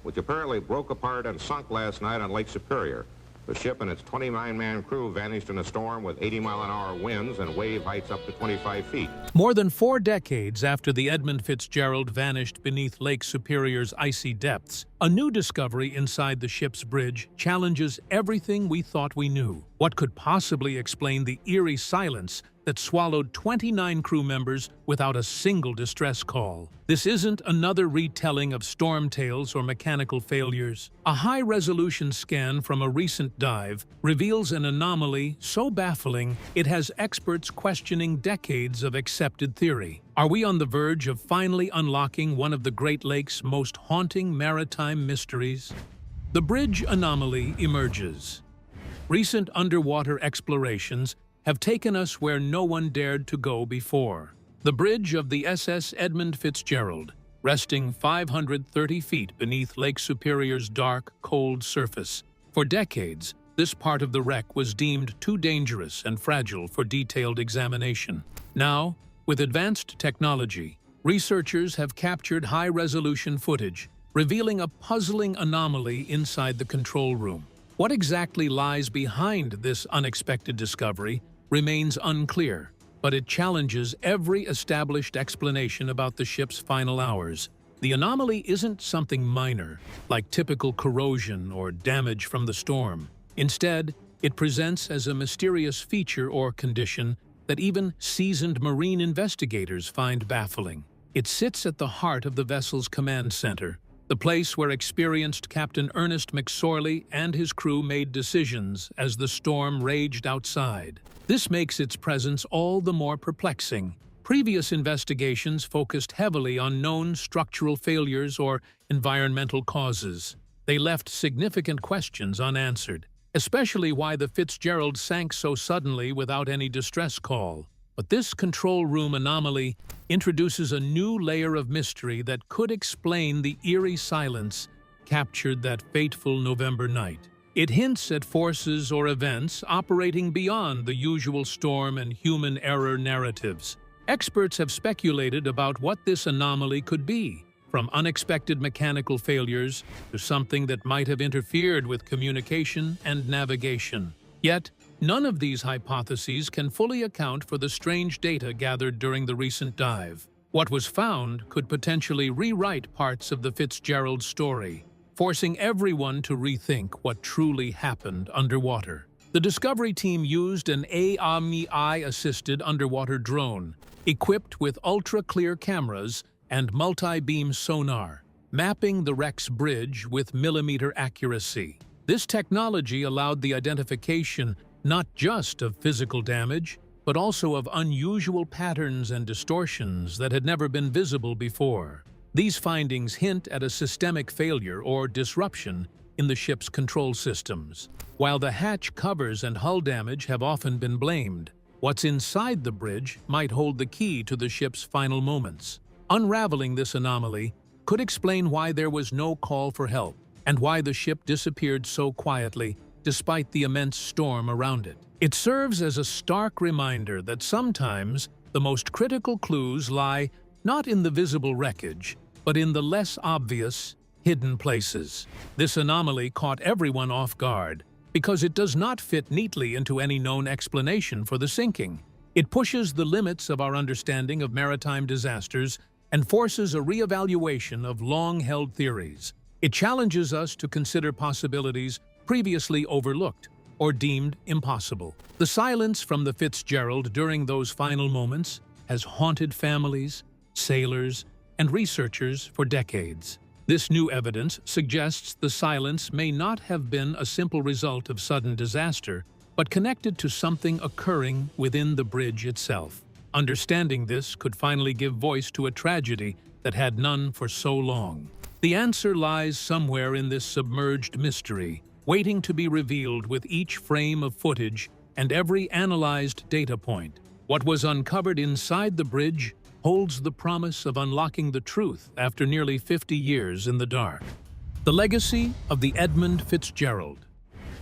which apparently broke apart and sunk last night on Lake Superior. The ship and its 29-man crew vanished in a storm with 80-mile-an-hour winds and wave heights up to 25 feet. More than 4 decades after the Edmund Fitzgerald vanished beneath Lake Superior's icy depths, a new discovery inside the ship's bridge challenges everything we thought we knew. What could possibly explain the eerie silence that swallowed 29 crew members without a single distress call? This isn't another retelling of storm tales or mechanical failures. A high-resolution scan from a recent dive reveals an anomaly so baffling it has experts questioning decades of accepted theory. Are we on the verge of finally unlocking one of the Great Lakes' most haunting maritime mysteries? The bridge anomaly emerges. Recent underwater explorations have taken us where no one dared to go before. The bridge of the SS Edmund Fitzgerald, resting 530 feet beneath Lake Superior's dark, cold surface. For decades, this part of the wreck was deemed too dangerous and fragile for detailed examination. Now, with advanced technology, researchers have captured high-resolution footage, revealing a puzzling anomaly inside the control room. What exactly lies behind this unexpected discovery remains unclear, but it challenges every established explanation about the ship's final hours. The anomaly isn't something minor, like typical corrosion or damage from the storm. Instead, it presents as a mysterious feature or condition that even seasoned marine investigators find baffling. It sits at the heart of the vessel's command center, the place where experienced Captain Ernest McSorley and his crew made decisions as the storm raged outside. This makes its presence all the more perplexing. Previous investigations focused heavily on known structural failures or environmental causes. They left significant questions unanswered, especially why the Fitzgerald sank so suddenly without any distress call. But this control room anomaly introduces a new layer of mystery that could explain the eerie silence captured that fateful November night. It hints at forces or events operating beyond the usual storm and human error narratives. Experts have speculated about what this anomaly could be, from unexpected mechanical failures to something that might have interfered with communication and navigation. Yet, none of these hypotheses can fully account for the strange data gathered during the recent dive. What was found could potentially rewrite parts of the Fitzgerald story, forcing everyone to rethink what truly happened underwater. The Discovery team used an Anomaly-assisted underwater drone, equipped with ultra-clear cameras and multi-beam sonar, mapping the wreck's bridge with millimeter accuracy. This technology allowed the identification not just of physical damage, but also of unusual patterns and distortions that had never been visible before. These findings hint at a systemic failure or disruption in the ship's control systems. While the hatch covers and hull damage have often been blamed, what's inside the bridge might hold the key to the ship's final moments. Unraveling this anomaly could explain why there was no call for help and why the ship disappeared so quietly despite the immense storm around it. It serves as a stark reminder that sometimes the most critical clues lie not in the visible wreckage, but in the less obvious, hidden places. This anomaly caught everyone off guard because it does not fit neatly into any known explanation for the sinking. It pushes the limits of our understanding of maritime disasters and forces a reevaluation of long-held theories. It challenges us to consider possibilities previously overlooked or deemed impossible. The silence from the Fitzgerald during those final moments has haunted families, sailors, and researchers for decades. This new evidence suggests the silence may not have been a simple result of sudden disaster, but connected to something occurring within the bridge itself. Understanding this could finally give voice to a tragedy that had none for so long. The answer lies somewhere in this submerged mystery, waiting to be revealed with each frame of footage and every analyzed data point. What was uncovered inside the bridge holds the promise of unlocking the truth after nearly 50 years in the dark. The legacy of the Edmund Fitzgerald.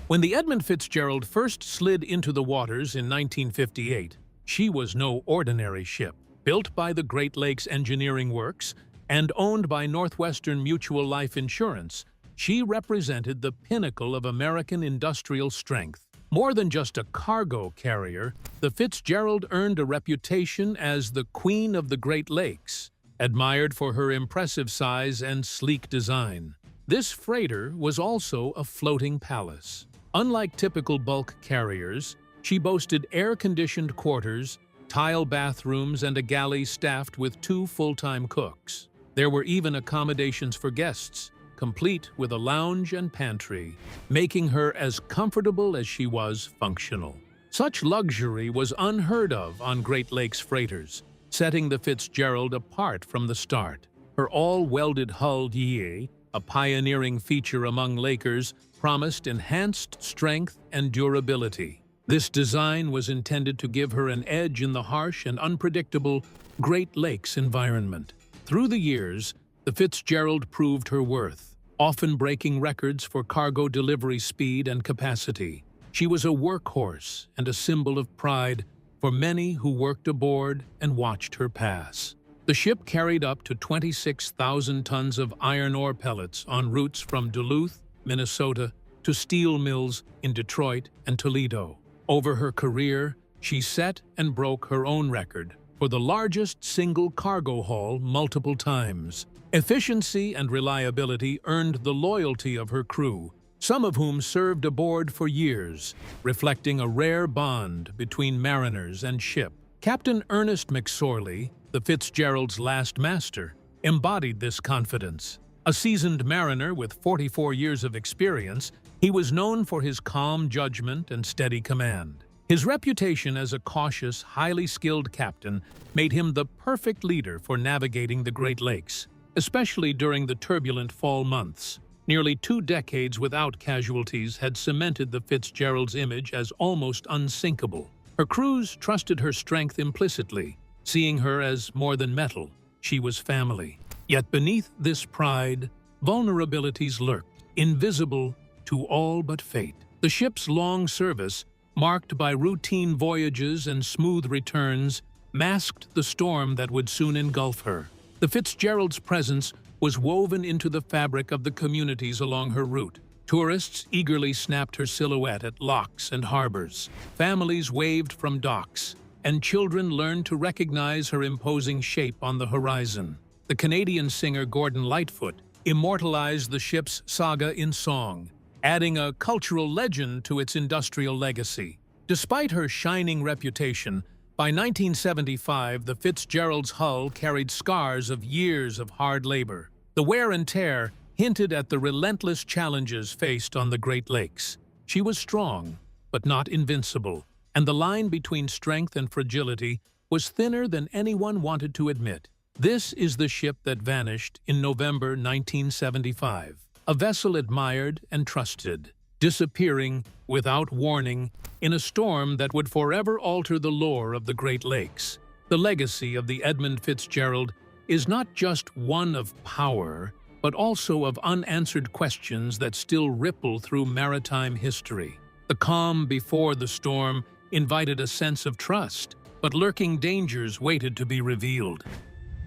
When the Edmund Fitzgerald first slid into the waters in 1958, she was no ordinary ship. Built by the Great Lakes Engineering Works, and owned by Northwestern Mutual Life Insurance, she represented the pinnacle of American industrial strength. More than just a cargo carrier, the Fitzgerald earned a reputation as the Queen of the Great Lakes, admired for her impressive size and sleek design. This freighter was also a floating palace. Unlike typical bulk carriers, she boasted air-conditioned quarters, tile bathrooms, and a galley staffed with 2 full-time cooks. There were even accommodations for guests, complete with a lounge and pantry, making her as comfortable as she was functional. Such luxury was unheard of on Great Lakes freighters, setting the Fitzgerald apart from the start. Her all-welded hull eerie, a pioneering feature among Lakers, promised enhanced strength and durability. This design was intended to give her an edge in the harsh and unpredictable Great Lakes environment. Through the years, the Fitzgerald proved her worth, often breaking records for cargo delivery speed and capacity. She was a workhorse and a symbol of pride for many who worked aboard and watched her pass. The ship carried up to 26,000 tons of iron ore pellets on routes from Duluth, Minnesota, to steel mills in Detroit and Toledo. Over her career, she set and broke her own record for the largest single cargo haul multiple times. Efficiency and reliability earned the loyalty of her crew, some of whom served aboard for years, reflecting a rare bond between mariners and ship. Captain Ernest McSorley, the Fitzgerald's last master, embodied this confidence. A seasoned mariner with 44 years of experience, he was known for his calm judgment and steady command. His reputation as a cautious, highly skilled captain made him the perfect leader for navigating the Great Lakes, especially during the turbulent fall months. Nearly 2 decades without casualties had cemented the Fitzgerald's image as almost unsinkable. Her crews trusted her strength implicitly, seeing her as more than metal. She was family. Yet beneath this pride, vulnerabilities lurked, invisible to all but fate. The ship's long service, marked by routine voyages and smooth returns, masked the storm that would soon engulf her. The Fitzgerald's presence was woven into the fabric of the communities along her route. Tourists eagerly snapped her silhouette at locks and harbors. Families waved from docks, and children learned to recognize her imposing shape on the horizon. The Canadian singer Gordon Lightfoot immortalized the ship's saga in song, adding a cultural legend to its industrial legacy. Despite her shining reputation, by 1975, the Fitzgerald's hull carried scars of years of hard labor. The wear and tear hinted at the relentless challenges faced on the Great Lakes. She was strong, but not invincible, and the line between strength and fragility was thinner than anyone wanted to admit. This is the ship that vanished in November 1975, a vessel admired and trusted, disappearing without warning in a storm that would forever alter the lore of the Great Lakes. The legacy of the Edmund Fitzgerald is not just one of power, but also of unanswered questions that still ripple through maritime history. The calm before the storm invited a sense of trust, but lurking dangers waited to be revealed.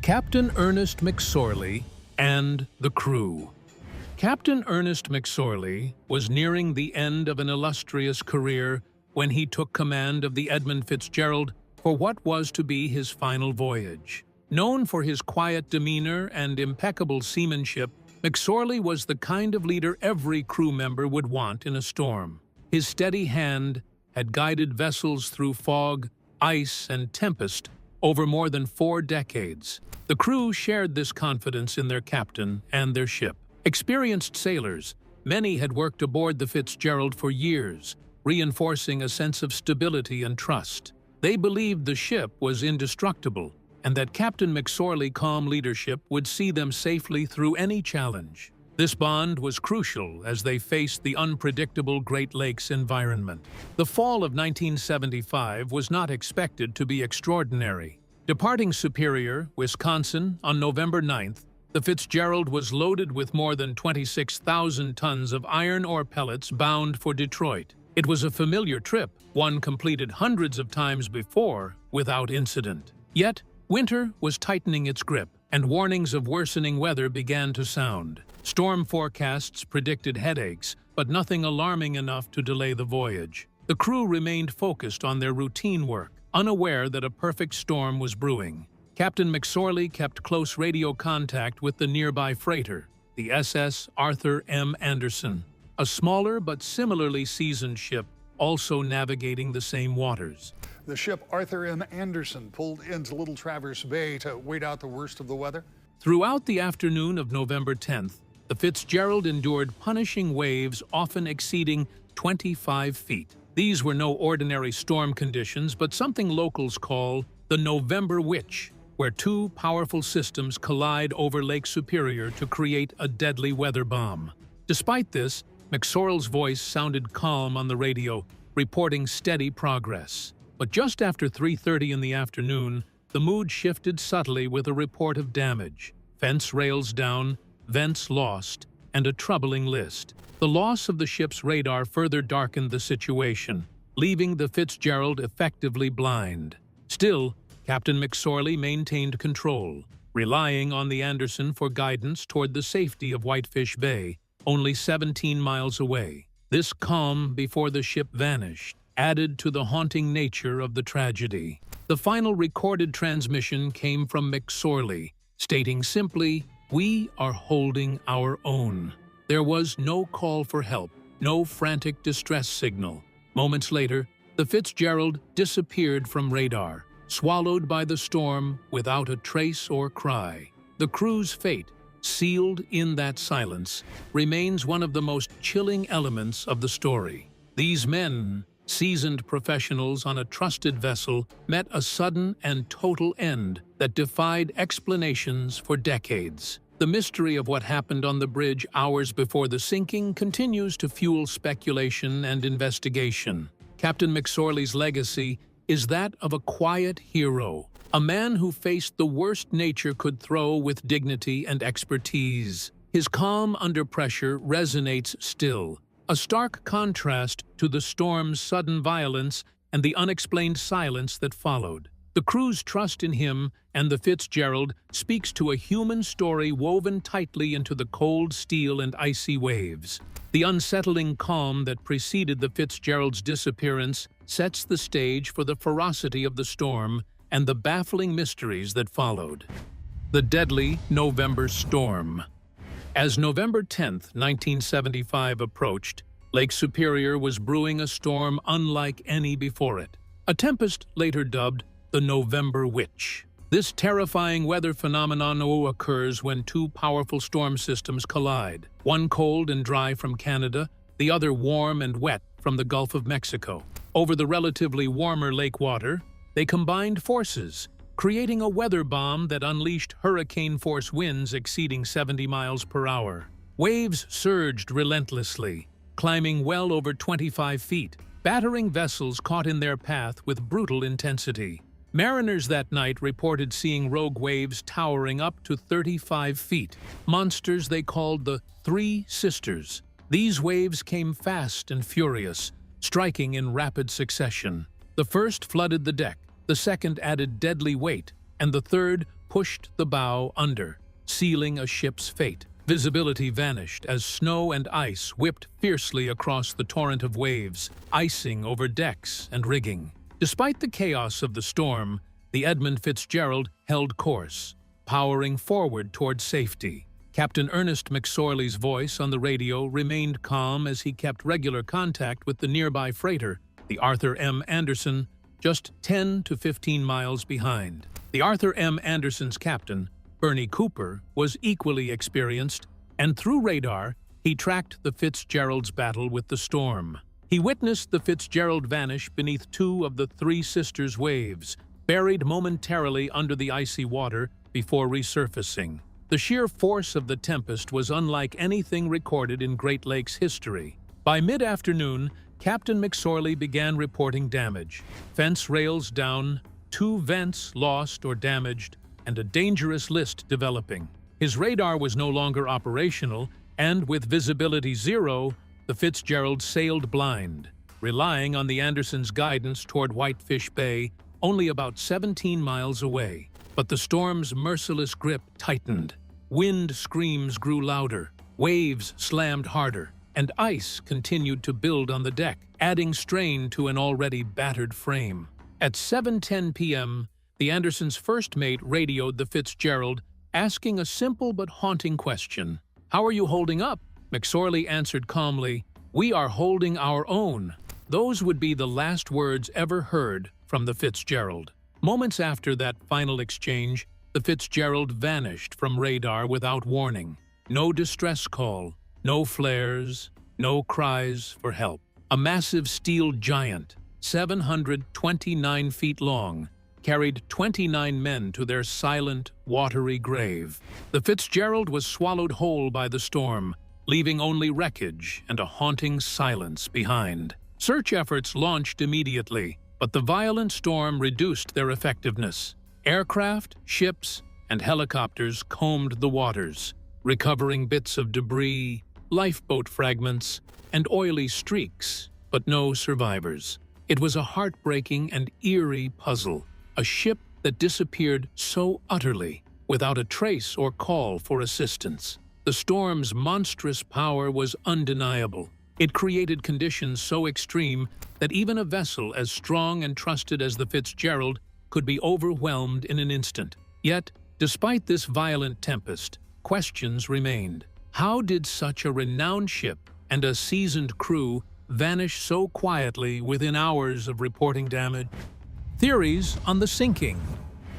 Captain Ernest McSorley and the crew. Captain Ernest McSorley was nearing the end of an illustrious career when he took command of the Edmund Fitzgerald for what was to be his final voyage. Known for his quiet demeanor and impeccable seamanship, McSorley was the kind of leader every crew member would want in a storm. His steady hand had guided vessels through fog, ice, and tempest over more than 4 decades. The crew shared this confidence in their captain and their ship. Experienced sailors, many had worked aboard the Fitzgerald for years, reinforcing a sense of stability and trust. They believed the ship was indestructible, and that Captain McSorley's calm leadership would see them safely through any challenge. This bond was crucial as they faced the unpredictable Great Lakes environment. The fall of 1975 was not expected to be extraordinary. Departing Superior, Wisconsin, on November 9th, the Fitzgerald was loaded with more than 26,000 tons of iron ore pellets bound for Detroit. It was a familiar trip, one completed hundreds of times before without incident. Yet, winter was tightening its grip. and warnings of worsening weather began to sound. Storm forecasts predicted headaches, but nothing alarming enough to delay the voyage. The crew remained focused on their routine work, unaware that a perfect storm was brewing. Captain McSorley kept close radio contact with the nearby freighter, the SS Arthur M. Anderson, a smaller but similarly seasoned ship also navigating the same waters. The ship Arthur M. Anderson pulled into Little Traverse Bay to wait out the worst of the weather. Throughout the afternoon of November 10th, the Fitzgerald endured punishing waves often exceeding 25 feet. These were no ordinary storm conditions, but something locals call the November Witch, where two powerful systems collide over Lake Superior to create a deadly weather bomb. Despite this, McSorley's voice sounded calm on the radio, reporting steady progress. But just after 3:30 in the afternoon, the mood shifted subtly with a report of damage. Fence rails down, vents lost, and a troubling list. The loss of the ship's radar further darkened the situation, leaving the Fitzgerald effectively blind. Still, Captain McSorley maintained control, relying on the Anderson for guidance toward the safety of Whitefish Bay, only 17 miles away. This calm before the ship vanished added to the haunting nature of the tragedy. The final recorded transmission came from McSorley, stating simply, "We are holding our own." There was no call for help, no frantic distress signal. Moments later, the Fitzgerald disappeared from radar, swallowed by the storm without a trace or cry. The crew's fate, sealed in that silence, remains one of the most chilling elements of the story. These men, seasoned professionals on a trusted vessel, met a sudden and total end that defied explanations for decades. The mystery of what happened on the bridge hours before the sinking continues to fuel speculation and investigation. Captain McSorley's legacy is that of a quiet hero, a man who faced the worst nature could throw with dignity and expertise. His calm under pressure resonates still, a stark contrast to the storm's sudden violence and the unexplained silence that followed. The crew's trust in him and the Fitzgerald speaks to a human story woven tightly into the cold steel and icy waves. The unsettling calm that preceded the Fitzgerald's disappearance sets the stage for the ferocity of the storm and the baffling mysteries that followed. The deadly November storm. As November 10th, 1975 approached, Lake Superior was brewing a storm unlike any before it, a tempest later dubbed the November Witch. This terrifying weather phenomenon occurs when two powerful storm systems collide, one cold and dry from Canada, the other warm and wet from the Gulf of Mexico. Over the relatively warmer lake water, they combined forces, creating a weather bomb that unleashed hurricane-force winds exceeding 70 miles per hour. Waves surged relentlessly, climbing well over 25 feet, battering vessels caught in their path with brutal intensity. Mariners that night reported seeing rogue waves towering up to 35 feet, monsters they called the Three Sisters. These waves came fast and furious, striking in rapid succession. The first flooded the deck, the second added deadly weight, and the third pushed the bow under, sealing a ship's fate. Visibility vanished as snow and ice whipped fiercely across the torrent of waves, icing over decks and rigging. Despite the chaos of the storm, the Edmund Fitzgerald held course, powering forward toward safety. Captain Ernest McSorley's voice on the radio remained calm as he kept regular contact with the nearby freighter, the Arthur M. Anderson, just 10 to 15 miles behind. The Arthur M. Anderson's captain, Bernie Cooper, was equally experienced, and through radar, he tracked the Fitzgerald's battle with the storm. He witnessed the Fitzgerald vanish beneath two of the Three Sisters waves, buried momentarily under the icy water before resurfacing. The sheer force of the tempest was unlike anything recorded in Great Lakes history. By mid-afternoon, Captain McSorley began reporting damage. Fence rails down, 2 vents lost or damaged, and a dangerous list developing. His radar was no longer operational, and with visibility 0, the Fitzgerald sailed blind, relying on the Anderson's guidance toward Whitefish Bay, only about 17 miles away. But the storm's merciless grip tightened. Wind screams grew louder, waves slammed harder, and ice continued to build on the deck, adding strain to an already battered frame. At 7:10 p.m., the Anderson's first mate radioed the Fitzgerald, asking a simple but haunting question. "How are you holding up?" McSorley answered calmly, "We are holding our own." Those would be the last words ever heard from the Fitzgerald. Moments after that final exchange, the Fitzgerald vanished from radar without warning. No distress call, no flares, no cries for help. A massive steel giant, 729 feet long, carried 29 men to their silent, watery grave. The Fitzgerald was swallowed whole by the storm, leaving only wreckage and a haunting silence behind. Search efforts launched immediately, but the violent storm reduced their effectiveness. Aircraft, ships, and helicopters combed the waters, recovering bits of debris, lifeboat fragments, and oily streaks, but no survivors. It was a heartbreaking and eerie puzzle, a ship that disappeared so utterly, without a trace or call for assistance. The storm's monstrous power was undeniable. It created conditions so extreme that even a vessel as strong and trusted as the Fitzgerald could be overwhelmed in an instant. Yet, despite this violent tempest, questions remained. How did such a renowned ship and a seasoned crew vanish so quietly within hours of reporting damage? Theories on the sinking.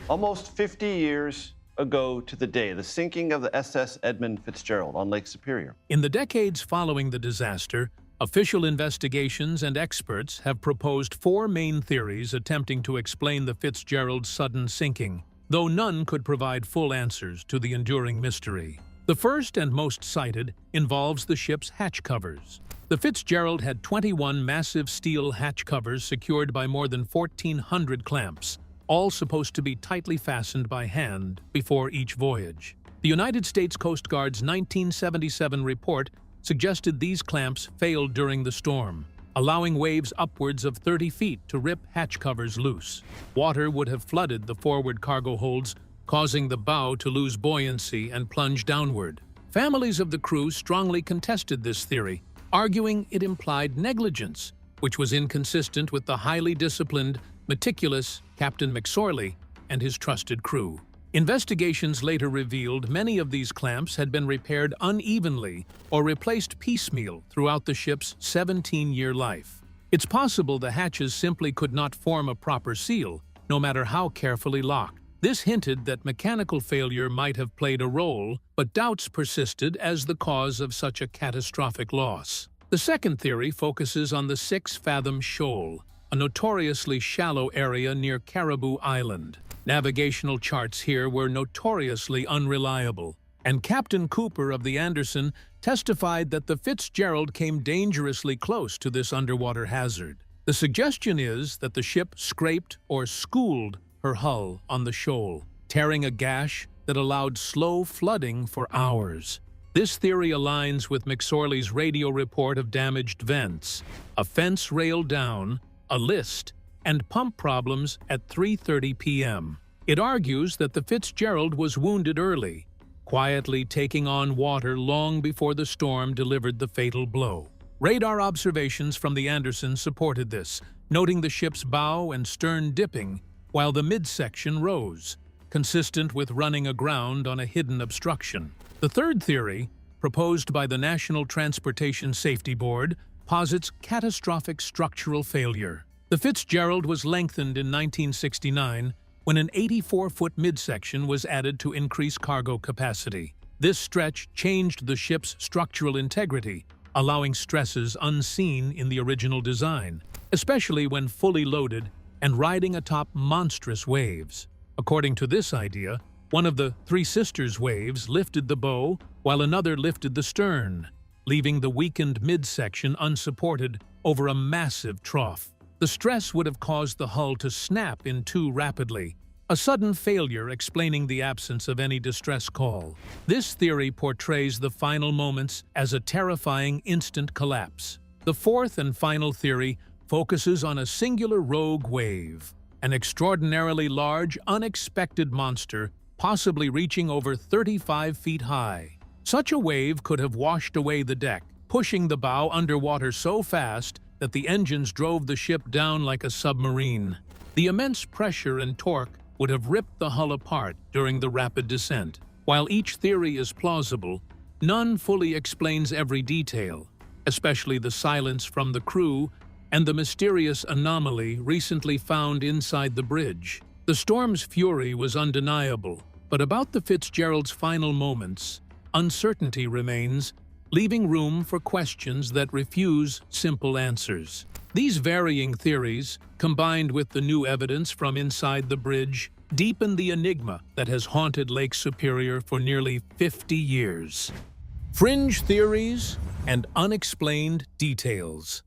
Almost 50 years ago to the day, the sinking of the SS Edmund Fitzgerald on Lake Superior. In the decades following the disaster, official investigations and experts have proposed four main theories attempting to explain the Fitzgerald's sudden sinking, though none could provide full answers to the enduring mystery. The first and most cited involves the ship's hatch covers. The Fitzgerald had 21 massive steel hatch covers secured by more than 1,400 clamps, all supposed to be tightly fastened by hand before each voyage. The United States Coast Guard's 1977 report suggested these clamps failed during the storm, allowing waves upwards of 30 feet to rip hatch covers loose. Water would have flooded the forward cargo holds, causing the bow to lose buoyancy and plunge downward. Families of the crew strongly contested this theory, arguing it implied negligence, which was inconsistent with the highly disciplined, meticulous Captain McSorley and his trusted crew. Investigations later revealed many of these clamps had been repaired unevenly or replaced piecemeal throughout the ship's 17-year life. It's possible the hatches simply could not form a proper seal, no matter how carefully locked. This hinted that mechanical failure might have played a role, but doubts persisted as the cause of such a catastrophic loss. The second theory focuses on the 6-fathom shoal, a notoriously shallow area near Caribou Island. Navigational charts here were notoriously unreliable, and Captain Cooper of the Anderson testified that the Fitzgerald came dangerously close to this underwater hazard. The suggestion is that the ship scraped or schooled her hull on the shoal, tearing a gash that allowed slow flooding for hours. This theory aligns with McSorley's radio report of damaged vents, a fence rail down, a list, and pump problems at 3:30 p.m. It argues that the Fitzgerald was wounded early, quietly taking on water long before the storm delivered the fatal blow. Radar observations from the Anderson supported this, noting the ship's bow and stern dipping while the midsection rose, consistent with running aground on a hidden obstruction. The third theory, proposed by the National Transportation Safety Board, posits catastrophic structural failure. The Fitzgerald was lengthened in 1969 when an 84-foot midsection was added to increase cargo capacity. This stretch changed the ship's structural integrity, allowing stresses unseen in the original design, especially when fully loaded and riding atop monstrous waves. According to this idea, one of the Three Sisters waves lifted the bow while another lifted the stern, leaving the weakened midsection unsupported over a massive trough. The stress would have caused the hull to snap in two rapidly, a sudden failure explaining the absence of any distress call. This theory portrays the final moments as a terrifying instant collapse. The fourth and final theory focuses on a singular rogue wave, an extraordinarily large, unexpected monster, possibly reaching over 35 feet high. Such a wave could have washed away the deck, pushing the bow underwater so fast that the engines drove the ship down like a submarine. The immense pressure and torque would have ripped the hull apart during the rapid descent. While each theory is plausible, none fully explains every detail, especially the silence from the crew and the mysterious anomaly recently found inside the bridge. The storm's fury was undeniable, but about the Fitzgerald's final moments, uncertainty remains, leaving room for questions that refuse simple answers. These varying theories, combined with the new evidence from inside the bridge, deepen the enigma that has haunted Lake Superior for nearly 50 years. Fringe theories and unexplained details.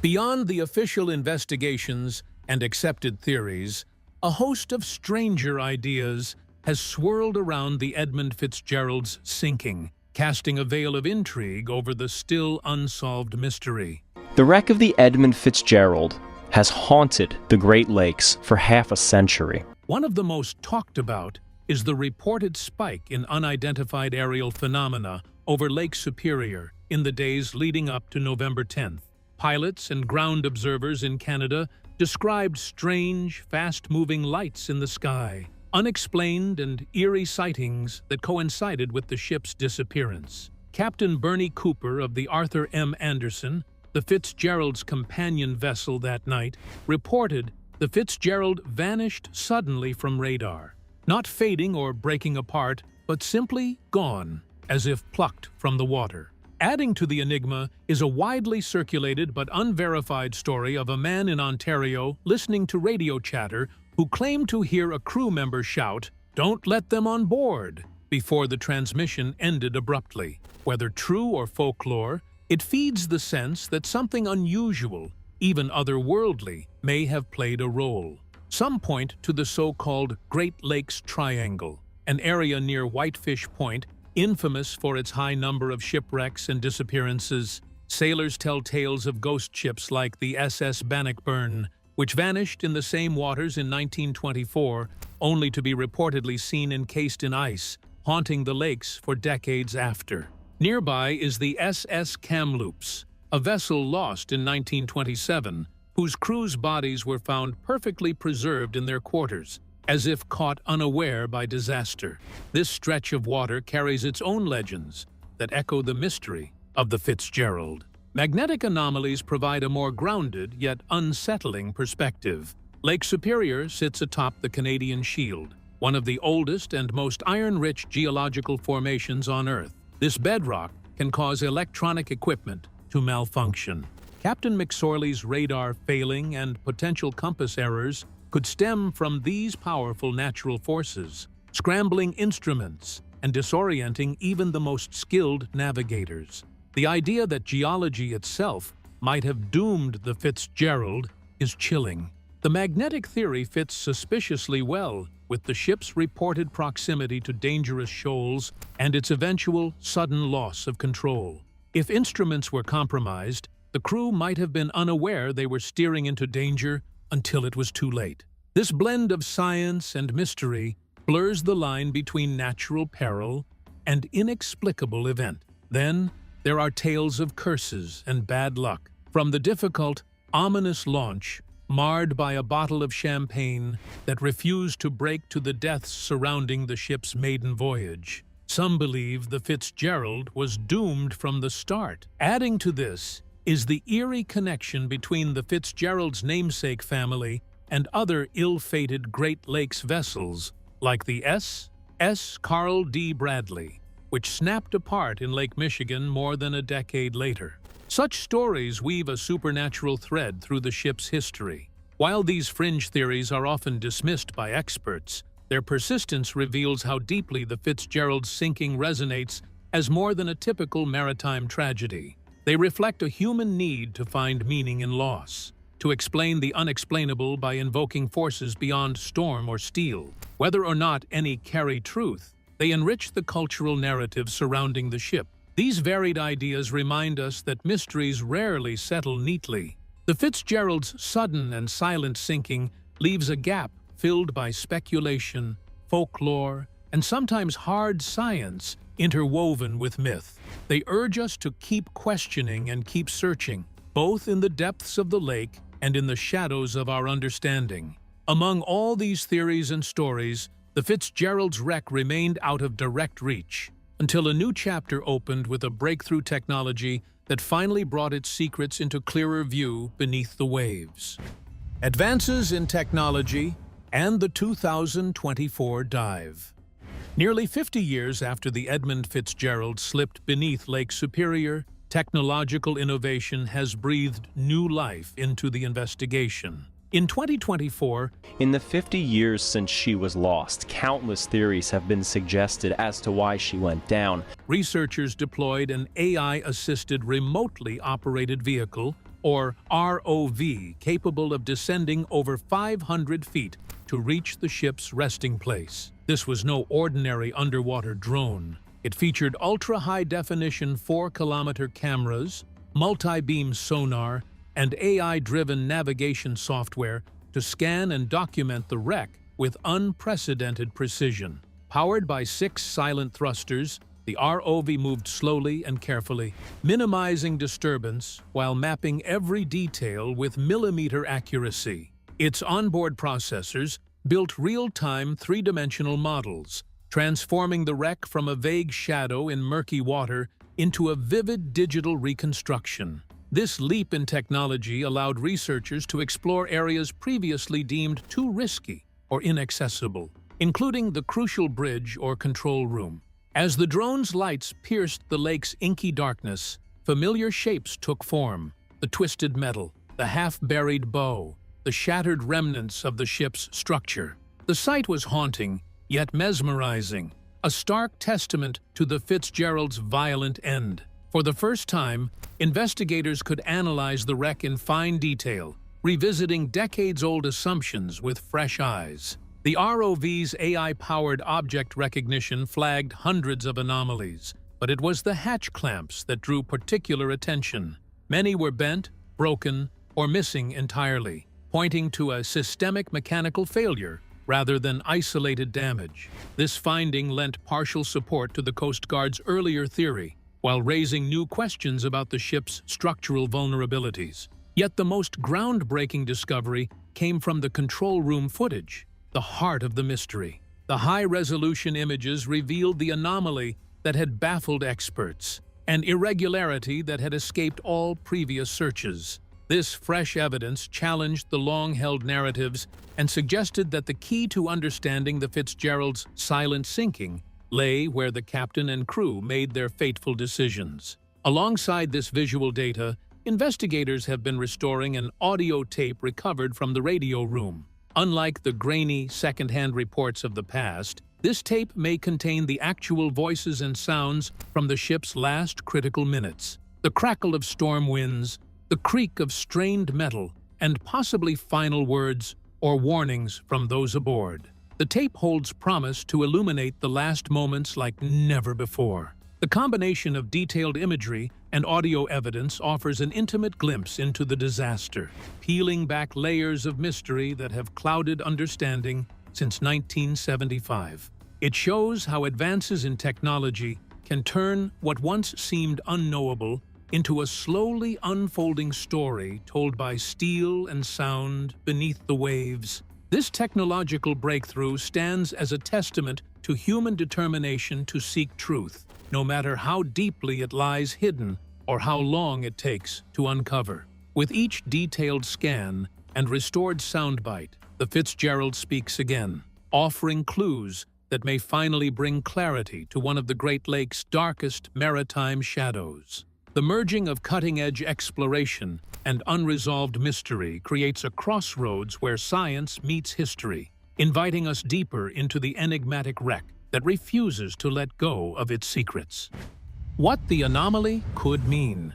Beyond the official investigations and accepted theories, a host of stranger ideas has swirled around the Edmund Fitzgerald's sinking, casting a veil of intrigue over the still unsolved mystery. The wreck of the Edmund Fitzgerald has haunted the Great Lakes for half a century. One of the most talked about is the reported spike in unidentified aerial phenomena over Lake Superior in the days leading up to November 10th. Pilots and ground observers in Canada described strange, fast-moving lights in the sky, unexplained and eerie sightings that coincided with the ship's disappearance. Captain Bernie Cooper of the Arthur M. Anderson, the Fitzgerald's companion vessel that night, reported the Fitzgerald vanished suddenly from radar, not fading or breaking apart, but simply gone, as if plucked from the water. Adding to the enigma is a widely circulated but unverified story of a man in Ontario listening to radio chatter who claimed to hear a crew member shout, "Don't let them on board," before the transmission ended abruptly. Whether true or folklore, it feeds the sense that something unusual, even otherworldly, may have played a role. Some point to the so-called Great Lakes Triangle, an area near Whitefish Point, infamous for its high number of shipwrecks and disappearances. Sailors tell tales of ghost ships like the SS Bannockburn, which vanished in the same waters in 1924, only to be reportedly seen encased in ice, haunting the lakes for decades after. Nearby is the SS Kamloops, a vessel lost in 1927, whose crew's bodies were found perfectly preserved in their quarters, as if caught unaware by disaster. This stretch of water carries its own legends that echo the mystery of the Fitzgerald. Magnetic anomalies provide a more grounded yet unsettling perspective. Lake Superior sits atop the Canadian Shield, one of the oldest and most iron-rich geological formations on Earth. This bedrock can cause electronic equipment to malfunction. Captain McSorley's radar failing and potential compass errors could stem from these powerful natural forces, scrambling instruments and disorienting even the most skilled navigators. The idea that geology itself might have doomed the Fitzgerald is chilling. The magnetic theory fits suspiciously well with the ship's reported proximity to dangerous shoals and its eventual sudden loss of control. If instruments were compromised, the crew might have been unaware they were steering into danger until it was too late. This blend of science and mystery blurs the line between natural peril and inexplicable event. Then, there are tales of curses and bad luck, from the difficult, ominous launch marred by a bottle of champagne that refused to break to the deaths surrounding the ship's maiden voyage. Some believe the Fitzgerald was doomed from the start. Adding to this is the eerie connection between the Fitzgerald's namesake family and other ill-fated Great Lakes vessels, like the S.S. Carl D. Bradley, which snapped apart in Lake Michigan more than a decade later. Such stories weave a supernatural thread through the ship's history. While these fringe theories are often dismissed by experts, their persistence reveals how deeply the Fitzgerald's sinking resonates as more than a typical maritime tragedy. They reflect a human need to find meaning in loss, to explain the unexplainable by invoking forces beyond storm or steel. Whether or not any carry truth, they enrich the cultural narrative surrounding the ship. These varied ideas remind us that mysteries rarely settle neatly. The Fitzgerald's sudden and silent sinking leaves a gap filled by speculation, folklore, and sometimes hard science interwoven with myth. They urge us to keep questioning and keep searching, both in the depths of the lake and in the shadows of our understanding. Among all these theories and stories, the Fitzgerald's wreck remained out of direct reach, until a new chapter opened with a breakthrough technology that finally brought its secrets into clearer view beneath the waves. Advances in technology and the 2024 dive. Nearly 50 years after the Edmund Fitzgerald slipped beneath Lake Superior, technological innovation has breathed new life into the investigation. In 2024, In the 50 years since she was lost, countless theories have been suggested as to why she went down. researchers deployed an AI-assisted remotely operated vehicle, or ROV, capable of descending over 500 feet to reach the ship's resting place. This was no ordinary underwater drone. It featured ultra-high-definition 4-kilometer cameras, multi-beam sonar, and AI-driven navigation software to scan and document the wreck with unprecedented precision. Powered by 6 silent thrusters, the ROV moved slowly and carefully, minimizing disturbance while mapping every detail with millimeter accuracy. Its onboard processors built real-time 3-dimensional models, transforming the wreck from a vague shadow in murky water into a vivid digital reconstruction. This leap in technology allowed researchers to explore areas previously deemed too risky or inaccessible, including the crucial bridge or control room. As the drone's lights pierced the lake's inky darkness, familiar shapes took form: the twisted metal, the half-buried bow, the shattered remnants of the ship's structure. The sight was haunting, yet mesmerizing, a stark testament to the Fitzgerald's violent end. For the first time, investigators could analyze the wreck in fine detail, revisiting decades-old assumptions with fresh eyes. The ROV's AI-powered object recognition flagged hundreds of anomalies, but it was the hatch clamps that drew particular attention. Many were bent, broken, or missing entirely, pointing to a systemic mechanical failure rather than isolated damage. This finding lent partial support to the Coast Guard's earlier theory, while raising new questions about the ship's structural vulnerabilities. Yet the most groundbreaking discovery came from the control room footage, the heart of the mystery. The high-resolution images revealed the anomaly that had baffled experts, an irregularity that had escaped all previous searches. This fresh evidence challenged the long-held narratives and suggested that the key to understanding the Fitzgerald's silent sinking lay where the captain and crew made their fateful decisions. Alongside this visual data, investigators have been restoring an audio tape recovered from the radio room. Unlike the grainy, second-hand reports of the past, this tape may contain the actual voices and sounds from the ship's last critical minutes. The crackle of storm winds, the creak of strained metal, and possibly final words or warnings from those aboard. The tape holds promise to illuminate the last moments like never before. The combination of detailed imagery and audio evidence offers an intimate glimpse into the disaster, peeling back layers of mystery that have clouded understanding since 1975. It shows how advances in technology can turn what once seemed unknowable into a slowly unfolding story told by steel and sound beneath the waves. This technological breakthrough stands as a testament to human determination to seek truth, no matter how deeply it lies hidden or how long it takes to uncover. With each detailed scan and restored soundbite, the Fitzgerald speaks again, offering clues that may finally bring clarity to one of the Great Lakes' darkest maritime shadows. The merging of cutting-edge exploration and unresolved mystery creates a crossroads where science meets history, inviting us deeper into the enigmatic wreck that refuses to let go of its secrets. What the anomaly could mean.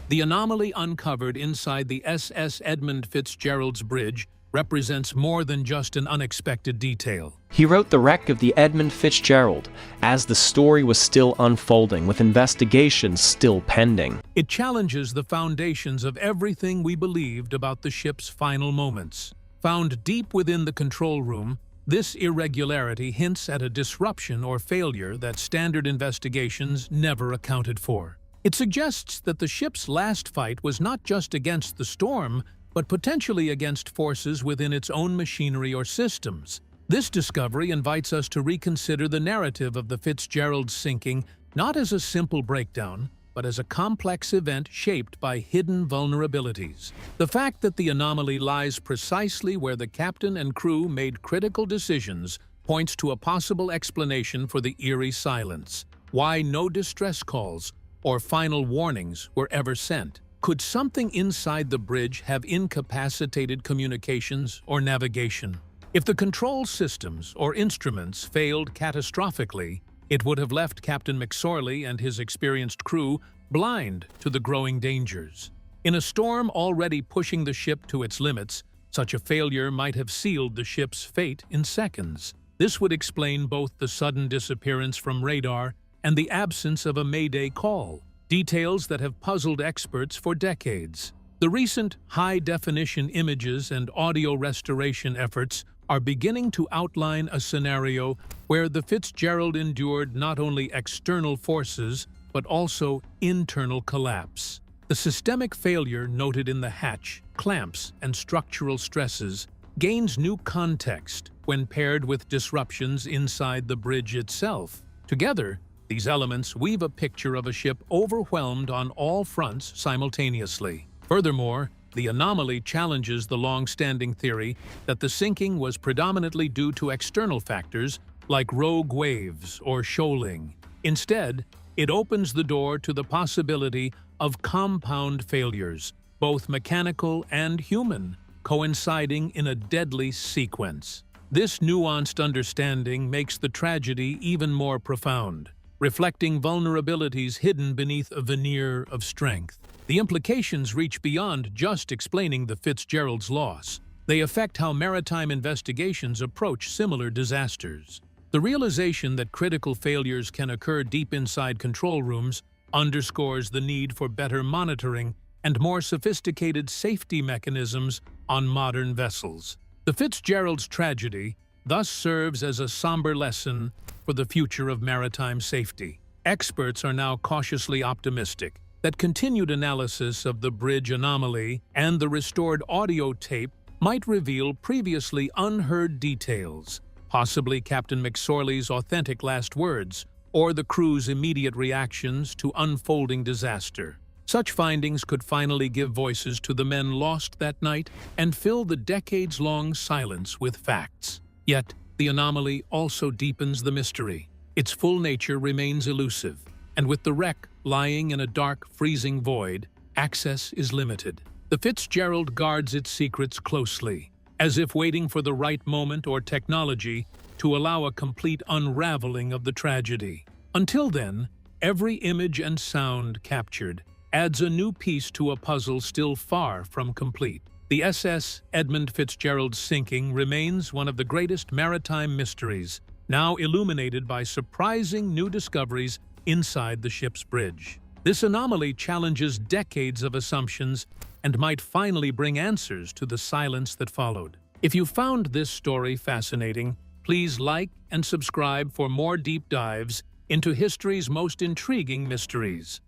The anomaly uncovered inside the SS Edmund Fitzgerald's bridge represents more than just an unexpected detail. He wrote the wreck of the Edmund Fitzgerald as the story was still unfolding, with investigations still pending. It challenges the foundations of everything we believed about the ship's final moments. Found deep within the control room, this irregularity hints at a disruption or failure that standard investigations never accounted for. It suggests that the ship's last fight was not just against the storm, but potentially against forces within its own machinery or systems. This discovery invites us to reconsider the narrative of the Fitzgerald sinking not as a simple breakdown, but as a complex event shaped by hidden vulnerabilities. The fact that the anomaly lies precisely where the captain and crew made critical decisions points to a possible explanation for the eerie silence. Why no distress calls or final warnings were ever sent? Could something inside the bridge have incapacitated communications or navigation? If the control systems or instruments failed catastrophically, it would have left Captain McSorley and his experienced crew blind to the growing dangers. In a storm already pushing the ship to its limits, such a failure might have sealed the ship's fate in seconds. This would explain both the sudden disappearance from radar and the absence of a Mayday call, details that have puzzled experts for decades. The recent high-definition images and audio restoration efforts are beginning to outline a scenario where the Fitzgerald endured not only external forces, but also internal collapse. The systemic failure noted in the hatch, clamps, and structural stresses gains new context when paired with disruptions inside the bridge itself. Together, these elements weave a picture of a ship overwhelmed on all fronts simultaneously. Furthermore, the anomaly challenges the long-standing theory that the sinking was predominantly due to external factors like rogue waves or shoaling. Instead, it opens the door to the possibility of compound failures, both mechanical and human, coinciding in a deadly sequence. This nuanced understanding makes the tragedy even more profound, reflecting vulnerabilities hidden beneath a veneer of strength. The implications reach beyond just explaining the Fitzgerald's loss. They affect how maritime investigations approach similar disasters. The realization that critical failures can occur deep inside control rooms underscores the need for better monitoring and more sophisticated safety mechanisms on modern vessels. The Fitzgerald's tragedy thus serves as a somber lesson for the future of maritime safety. Experts are now cautiously optimistic that continued analysis of the bridge anomaly and the restored audio tape might reveal previously unheard details, possibly Captain McSorley's authentic last words or the crew's immediate reactions to unfolding disaster. Such findings could finally give voices to the men lost that night and fill the decades-long silence with facts. Yet, the anomaly also deepens the mystery. Its full nature remains elusive, and with the wreck lying in a dark, freezing void, access is limited. The Fitzgerald guards its secrets closely, as if waiting for the right moment or technology to allow a complete unraveling of the tragedy. Until then, every image and sound captured adds a new piece to a puzzle still far from complete. The SS Edmund Fitzgerald's sinking remains one of the greatest maritime mysteries, now illuminated by surprising new discoveries inside the ship's bridge. This anomaly challenges decades of assumptions and might finally bring answers to the silence that followed. If you found this story fascinating, please like and subscribe for more deep dives into history's most intriguing mysteries.